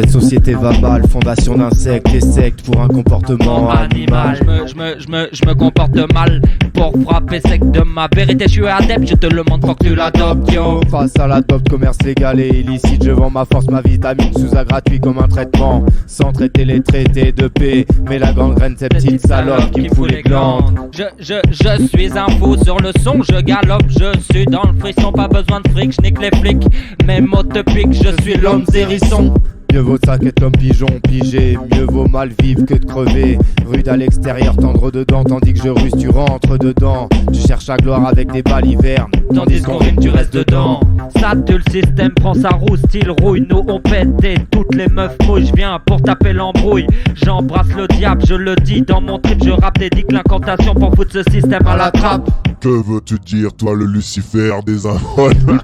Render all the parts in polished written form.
Cette société va mal, fondation d'insectes et sectes pour un comportement animal. Je me comporte mal pour frapper sec de ma vérité. Je suis adepte, je te le montre, faut que tu l'adoptes, yo. Face à l'adopte, commerce légal et illicite, je vends ma force, ma vitamine sous un gratuit comme un traitement. Sans traiter les traités de paix, mais la gangrène, ces petites salopes qui me fout les glandes. Je suis un fou sur le son, je galope, je suis dans le frisson, pas besoin de fric, je nique les flics. Mes mots te piquent, je suis l'homme hérisson. Mieux vaut ça qu'être l'homme pigeon pigé, mieux vaut mal vivre que de crever. Rude à l'extérieur, tendre dedans, tandis que je ruse, tu rentres dedans. Tu cherches la gloire avec des balivernes, Tandis qu'on rime, tu restes dedans. Ça tue le système, prend sa roue, style rouille. Nous on pète et toutes les meufs mouillent. Je viens pour taper l'embrouille. J'embrasse le diable, je le dis. Dans mon trip, je rappe et dique l'incantation pour foutre ce système à la trappe. Que veux-tu dire, toi le Lucifer des infones?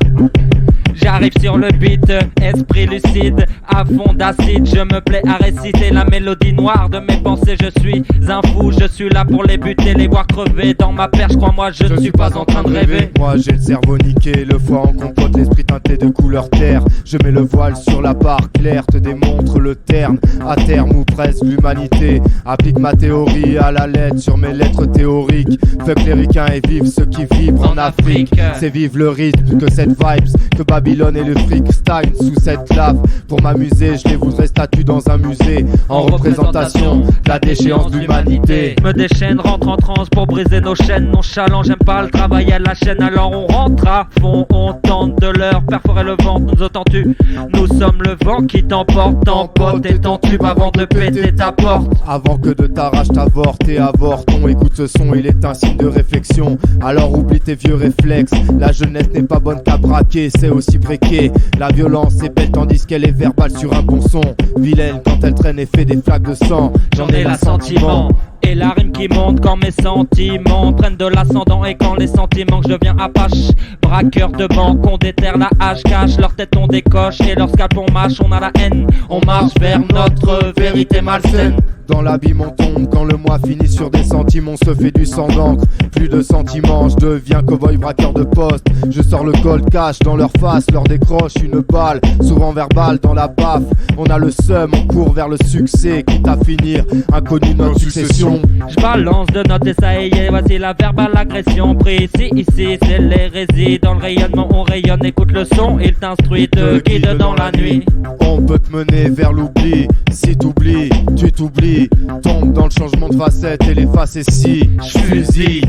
J'arrive sur le beat, esprit lucide, à fond d'acide. Je me plais à réciter la mélodie noire de mes pensées. Je suis un fou, je suis là pour les buter, les voir crever. Dans ma perche, crois-moi, je ne suis pas en train de rêver. Moi j'ai le cerveau niqué, le foie en compote, l'esprit teinté de couleur terre. Je mets le voile sur la barre claire, te démontre le terme. À terme ou presque l'humanité applique ma théorie à la lettre sur mes lettres théoriques. Fuck les ricains et vive ceux qui vibrent en Afrique. C'est vive le rythme que cette vibes, que Babylone et le Freakstein sous cette lave. Pour m'amuser, je les voudrais statues dans un musée en représentation de la déchéance de l'humanité. Me déchaîne, rentre en transe pour briser nos chaînes. Nonchalant, j'aime pas le travail à la chaîne. Alors on rentre à fond, on tente de leur perforer le ventre. Nous entends-tu? Nous sommes le vent qui t'emporte, t'empote et ton tube avant de péter ta porte. Avant que de t'arrache t'avorte et avorton, écoute ce son, il est un signe de réflexion. Alors oublie tes vieux réflexes, la jeunesse n'est pas bonne qu'à braquer, c'est aussi précaire. La violence est belle tandis qu'elle est verbale sur un bon son. Vilaine quand elle traîne et fait des flaques de sang. J'en ai l'assentiment et la rime qui monte quand mes sentiments prennent de l'ascendant. Et quand les sentiments que je deviens apache, braqueur de banque, on déterre la hache, cache leur tête on décoche. Et leur scalp on mâche, on a la haine, on marche vers notre vérité malsaine. Dans l'abîme on tombe, quand le mois finit sur des centimes, on se fait du sang d'encre. Plus de sentiments, je deviens cow-boy braqueur de poste. Je sors le cold cash dans leur face, leur décroche une balle, souvent verbale dans la baffe. On a le seum, on court vers le succès, quitte à finir inconnu notre succession. Je balance de notes et ça y est, voici la verbale agression. Pris ici c'est l'hérésie. Dans le rayonnement on rayonne, écoute le son, il t'instruit, te guide dans la nuit. On peut te mener vers l'oubli, si t'oublies, tu t'oublies. Tombe dans le changement de facette et les faces et si fusille.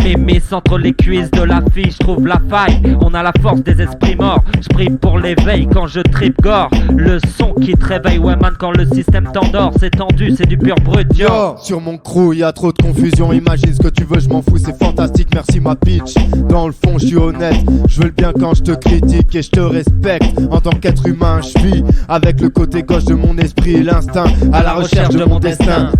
Mémé entre les cuisses de la fille, je trouve la faille. On a la force des esprits morts. Je prie pour l'éveil quand je tripe gore. Le son qui te réveille, ouais man, quand le système t'endort. C'est tendu, c'est du pur brut, yo. Sur mon crew, y a trop de confusion. Imagine ce que tu veux, je m'en fous, c'est fantastique, merci ma bitch. Dans le fond, je suis honnête, je veux le bien quand je te critique et je te respecte. En tant qu'être humain, je vis avec le côté gauche de mon esprit et l'instinct à la recherche de mon destin.